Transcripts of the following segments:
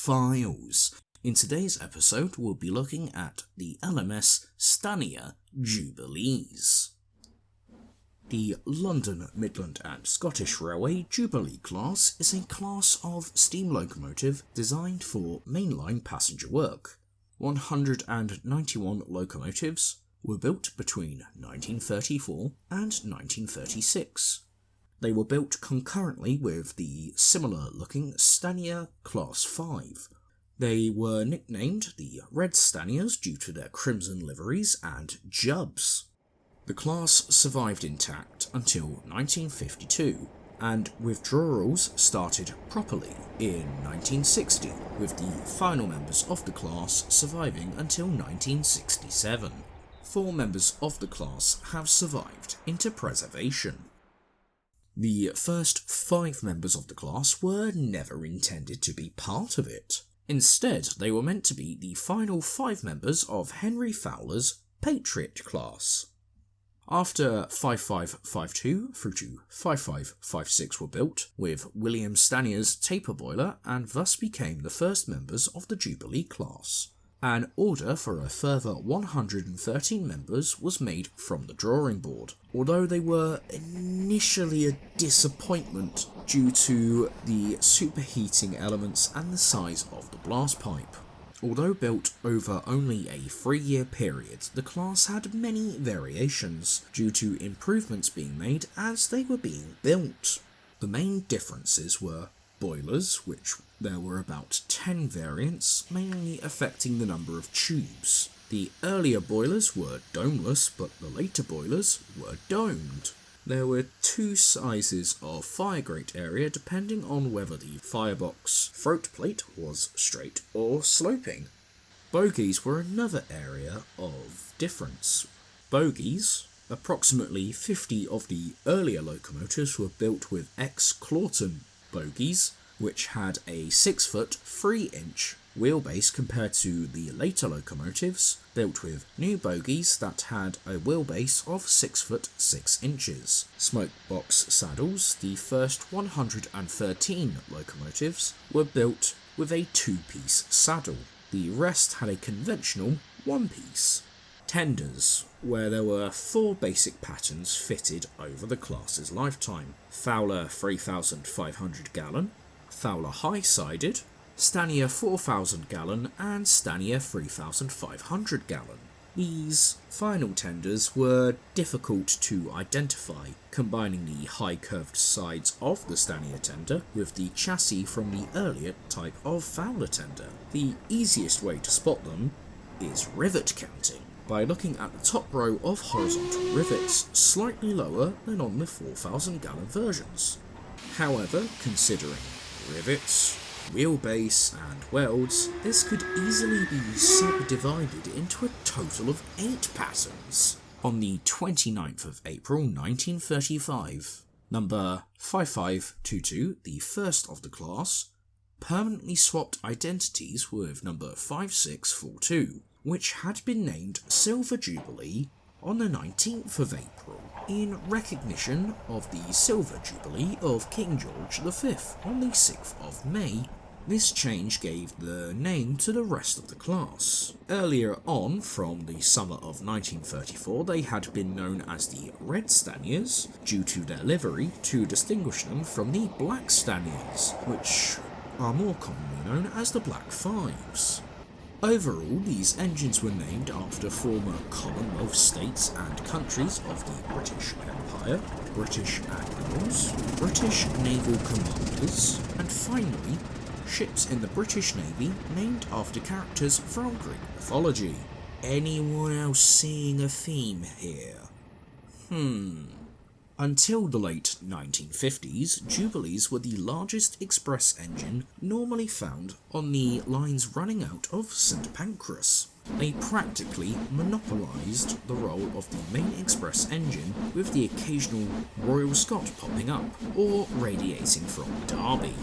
Files. In today's episode, we'll be looking at the LMS Stania Jubilees. The London, Midland and Scottish Railway Jubilee class is a class of steam locomotive designed for mainline passenger work. 191 locomotives were built between 1934 and 1936. They were built concurrently with the similar-looking Stania Class 5. They were nicknamed the Red Stanias due to their crimson liveries and jubs. The class survived intact until 1952, and withdrawals started properly in 1960, with the final members of the class surviving until 1967. 4 members of the class have survived into preservation. The first 5 members of the class were never intended to be part of it. Instead, they were meant to be the final 5 members of Henry Fowler's Patriot class. After 5552 through to 5556 were built, with William Stania's taper boiler, and thus became the first members of the Jubilee class. An order for a further 113 members was made from the drawing board, although they were initially a disappointment due to the superheating elements and the size of the blast pipe. Although built over only a 3-year period, the class had many variations due to improvements being made as they were being built. The main differences were boilers, which there were about 10 variants, mainly affecting the number of tubes. The earlier boilers were domeless, but the later boilers were domed. There were 2 sizes of fire grate area depending on whether the firebox throat plate was straight or sloping. Bogies were another area of difference. Bogies, approximately 50 of the earlier locomotives were built with ex-Clawton bogies, which had a 6-foot 3-inch wheelbase compared to the later locomotives built with new bogies that had a wheelbase of 6 foot 6 inches. Smokebox saddles, the first 113 locomotives, were built with a 2-piece saddle. The rest had a conventional 1-piece. Tenders, where there were 4 basic patterns fitted over the class's lifetime. Fowler 3,500 gallon, Fowler high-sided, Stania 4,000 gallon and Stania 3,500 gallon. These final tenders were difficult to identify, combining the high curved sides of the Stania tender with the chassis from the earlier type of Fowler tender. The easiest way to spot them is rivet counting, by looking at the top row of horizontal rivets, slightly lower than on the 4,000 gallon versions. However, considering rivets, wheelbase and welds, this could easily be subdivided into a total of 8 patterns. On the 29th of April 1935, number 5522, the first of the class, permanently swapped identities with number 5642, which had been named Silver Jubilee on the 19th of April, in recognition of the Silver Jubilee of King George V on the 6th of May. This change gave the name to the rest of the class. Earlier on, from the summer of 1934, they had been known as the Red Stanias, due to their livery, to distinguish them from the Black Stanias, which are more commonly known as the Black Fives. Overall, these engines were named after former Commonwealth states and countries of the British Empire, British admirals, British naval commanders, and finally, ships in the British Navy named after characters from Greek mythology. Anyone else seeing a theme here? Until the late 1950s, Jubilees were the largest express engine normally found on the lines running out of St Pancras. They practically monopolised the role of the main express engine, with the occasional Royal Scot popping up, or radiating from Derby.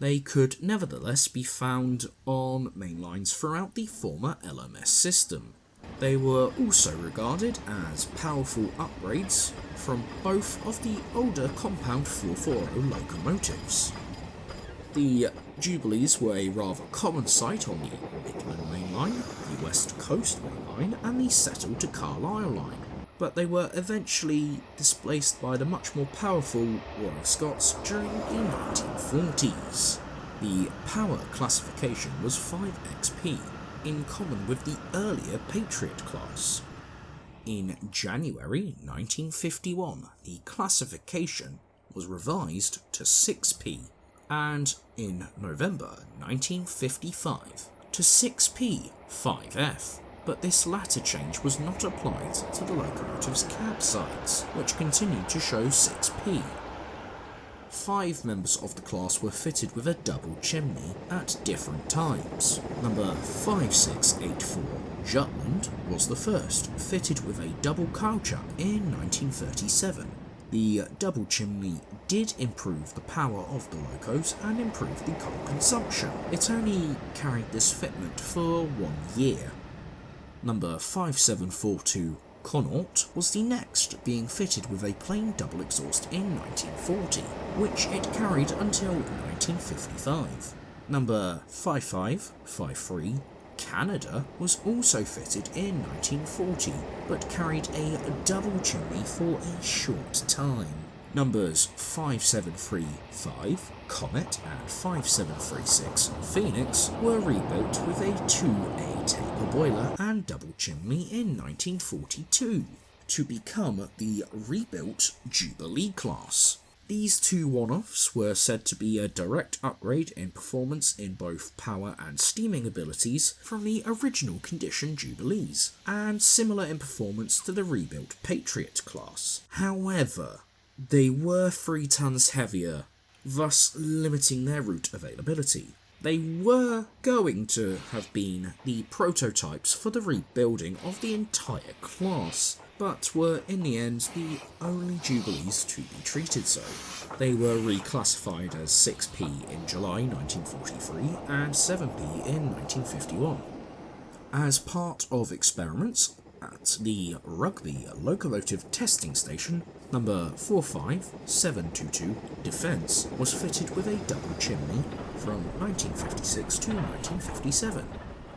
They could nevertheless be found on main lines throughout the former LMS system. They were also regarded as powerful upgrades from both of the older compound 440 locomotives. The Jubilees were a rather common sight on the Midland Main Line, the West Coast Main Line, and the Settle to Carlisle Line, but they were eventually displaced by the much more powerful Royal Scots during the 1940s. The power classification was 5XP, in common with the earlier Patriot class. In January 1951, the classification was revised to 6P, and in November 1955 to 6P 5F, but this latter change was not applied to the locomotive's cab sides, which continued to show 6P. 5 members of the class were fitted with a double chimney at different times. Number 5684 Jutland was the first, fitted with a double cowl chuck in 1937. The double chimney did improve the power of the locos and improve the coal consumption. It only carried this fitment for 1 year. Number 5742 Connaught was the next, being fitted with a plain double exhaust in 1940, which it carried until 1955. Number 5553 Canada was also fitted in 1940, but carried a double chimney for a short time. Numbers 5735 Comet and 5736 Phoenix were rebuilt with a 2A taper boiler and double chimney in 1942 to become the rebuilt Jubilee class. These two one-offs were said to be a direct upgrade in performance in both power and steaming abilities from the original condition Jubilees, and similar in performance to the rebuilt Patriot class. However, they were 3 tons heavier, thus limiting their route availability. They were going to have been the prototypes for the rebuilding of the entire class, but were in the end the only Jubilees to be treated so. They were reclassified as 6P in July 1943 and 7P in 1951. As part of experiments at the Rugby Locomotive Testing Station, number 45722 Defence was fitted with a double chimney from 1956 to 1957.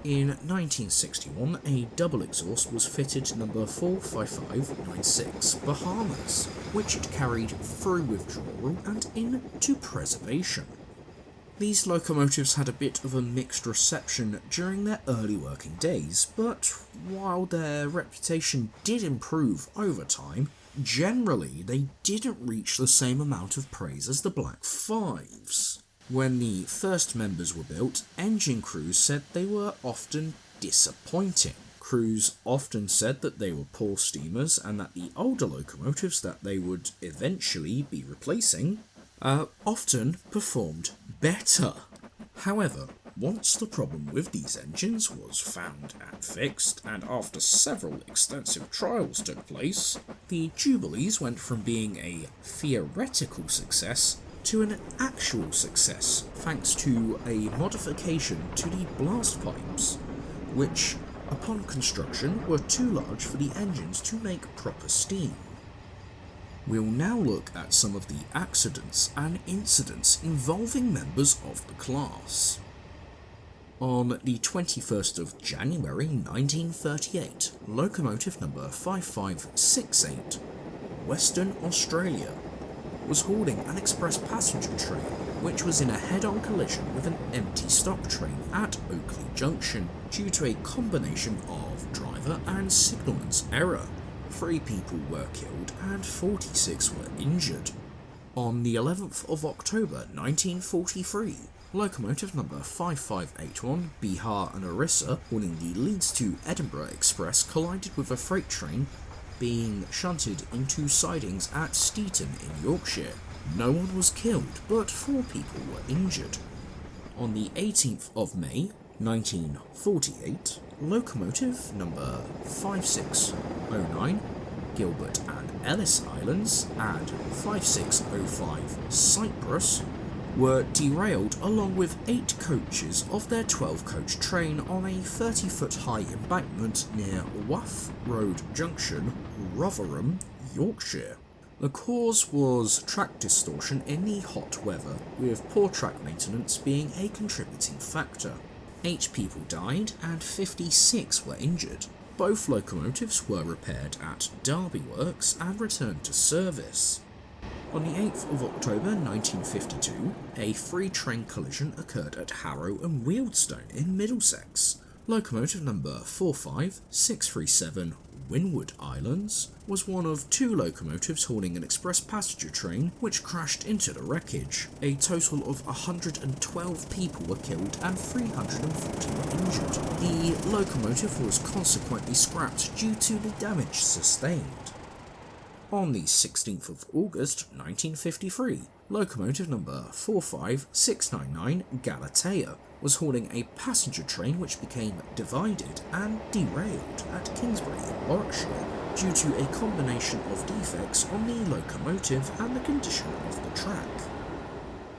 In 1961, a double exhaust was fitted number 45596 Bahamas, which it carried through withdrawal and into preservation. These locomotives had a bit of a mixed reception during their early working days, but while their reputation did improve over time, generally they didn't reach the same amount of praise as the Black Fives. When the first members were built, engine crews said they were often disappointing. Crews often said that they were poor steamers and that the older locomotives that they would eventually be replacing often performed better. However, once the problem with these engines was found and fixed, and after several extensive trials took place, the Jubilees went from being a theoretical success to an actual success, thanks to a modification to the blast pipes, which, upon construction, were too large for the engines to make proper steam. We'll now look at some of the accidents and incidents involving members of the class. On the 21st of January 1938, locomotive number 5568, Western Australia, was hauling an express passenger train, which was in a head-on collision with an empty stock train at Oakley Junction due to a combination of driver and signalman's error. 3 people were killed and 46 were injured. On the 11th of October 1943, locomotive number 5581 Bihar and Orissa, hauling the Leeds to Edinburgh Express, collided with a freight train being shunted into sidings at Steeton in Yorkshire. No one was killed, but 4 people were injured. On the 18th of May 1948, locomotive number 5609 Gilbert and Ellis Islands and 5605 Cyprus were derailed along with 8 coaches of their 12-coach train on a 30-foot high embankment near Waff Road Junction, Rotherham, Yorkshire. The cause was track distortion in the hot weather, with poor track maintenance being a contributing factor. 8 people died and 56 were injured. Both locomotives were repaired at Derby Works and returned to service. On the 8th of October 1952, a 3-train collision occurred at Harrow and Wealdstone in Middlesex. Locomotive number 45637 Windward Islands was one of 2 locomotives hauling an express passenger train which crashed into the wreckage. A total of 112 people were killed and 340 were injured. The locomotive was consequently scrapped due to the damage sustained. On the 16th of August 1953, locomotive number 45699 Galatea was hauling a passenger train which became divided and derailed at Kingsbury in Warwickshire due to a combination of defects on the locomotive and the condition of the track.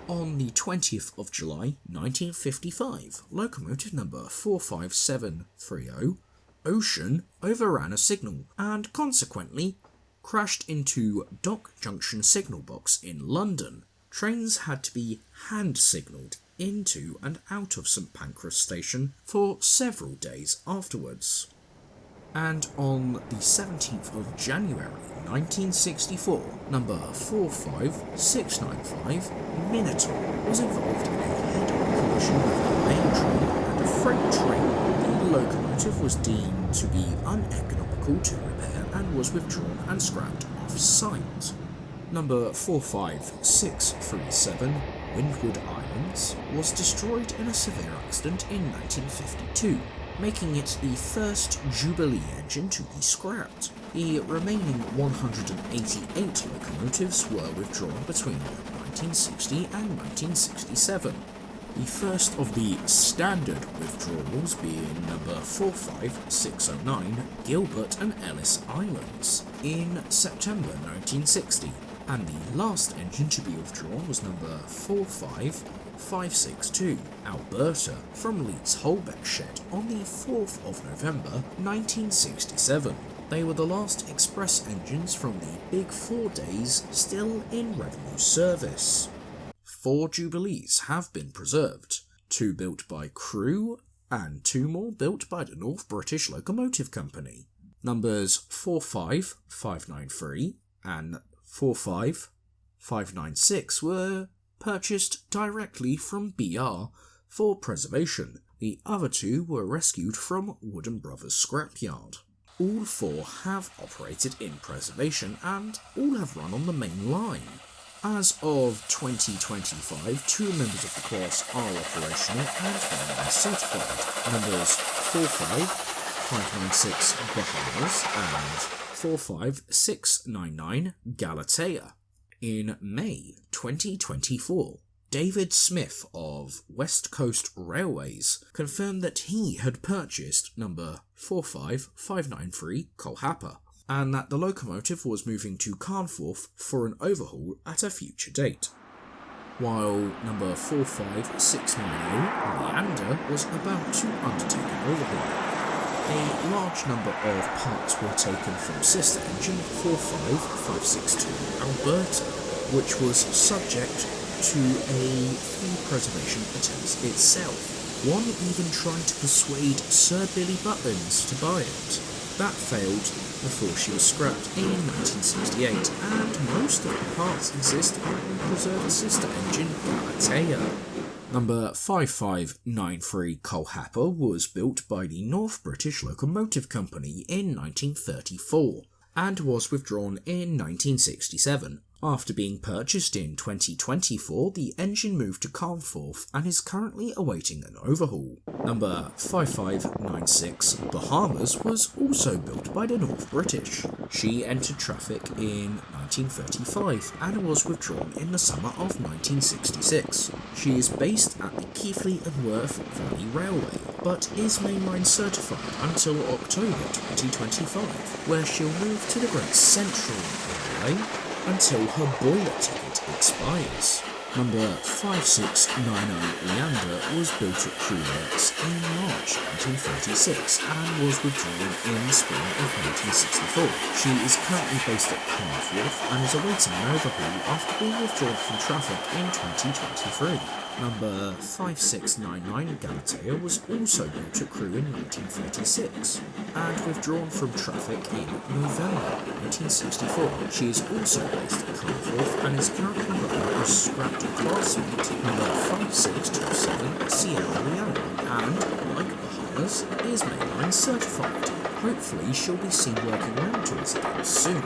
On the 20th of July 1955, locomotive number 45730 Ocean overran a signal and consequently crashed into Dock Junction signal box in London. Trains had to be hand-signalled into and out of St Pancras station for several days afterwards. And on the 17th of January 1964, number 45695 Minotaur was involved in a head-on collision with a mail train and a freight train. The locomotive was deemed to be uneconomical to repair and was withdrawn and scrapped off-site. Number 45637 Windward Islands was destroyed in a severe accident in 1952, making it the first Jubilee engine to be scrapped. The remaining 188 locomotives were withdrawn between 1960 and 1967. The first of the standard withdrawals being number 45609 Gilbert and Ellis Islands in September 1960, and the last engine to be withdrawn was number 45562 Alberta from Leeds Holbeck Shed on the 4th of November 1967. They were the last express engines from the Big 4 days still in revenue service. 4 Jubilees have been preserved, 2 built by Crewe and 2 more built by the North British Locomotive Company. Numbers 45593 and 45596 were purchased directly from BR for preservation. The other 2 were rescued from Wooden Brothers Scrapyard. All 4 have operated in preservation and all have run on the main line. As of 2025, 2 members of the class are operational and 1 are certified. Numbers 45596 Bahamas and 45699 Galatea. In May 2024, David Smith of West Coast Railways confirmed that he had purchased number 45593 Colhapper, and that the locomotive was moving to Carnforth for an overhaul at a future date, while number 45690 Leander was about to undertake an overhaul. A large number of parts were taken from sister engine 45562 Alberta, which was subject to a few preservation attempts itself. One even tried to persuade Sir Billy Butlins to buy it. That failed before she was scrapped in 1968, and most of the parts exist on the preserved sister engine Galatea. Number 5593 Colhapper was built by the North British Locomotive Company in 1934 and was withdrawn in 1967. After being purchased in 2024, the engine moved to Carnforth and is currently awaiting an overhaul. Number 5596 Bahamas was also built by the North British. She entered traffic in 1935 and was withdrawn in the summer of 1966. She is based at the Keighley and Worth Valley Railway, but is mainline certified until October 2025, where she'll move to the Great Central Railway until her boiler ticket expires. Number 5690 Leander was built at Crewe Works in March 1936 and was withdrawn in the spring of 1964. She is currently based at Carnforth and is awaiting an overhaul after being withdrawn from traffic in 2023. Number 5699 Galatea was also built at Crewe in 1936 and withdrawn from traffic in November 1964. She is also based at Carnforth and is currently running as scrapped classmate number 5627 Sierra Leone and, like Bahamas, is mainline certified. Hopefully she'll be seen working around to us again soon.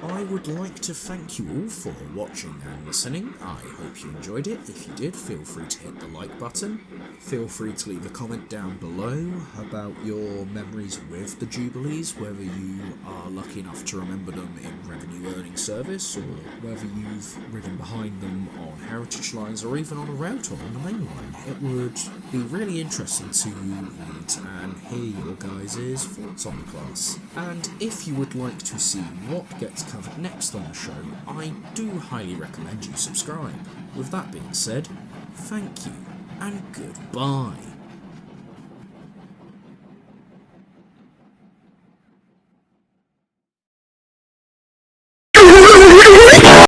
I would like to thank you all for watching and listening. I hope you enjoyed it. If you did, feel free to hit the like button. Feel free to leave a comment down below about your memories with the Jubilees, whether you are lucky enough to remember them in revenue earning service, or whether you've ridden behind them on heritage lines or even on a route on the main line. It would be really interesting to read and hear your guys' thoughts on the class. And if you would like to see what gets covered next on the show, I do highly recommend you subscribe. With that being said, thank you and goodbye.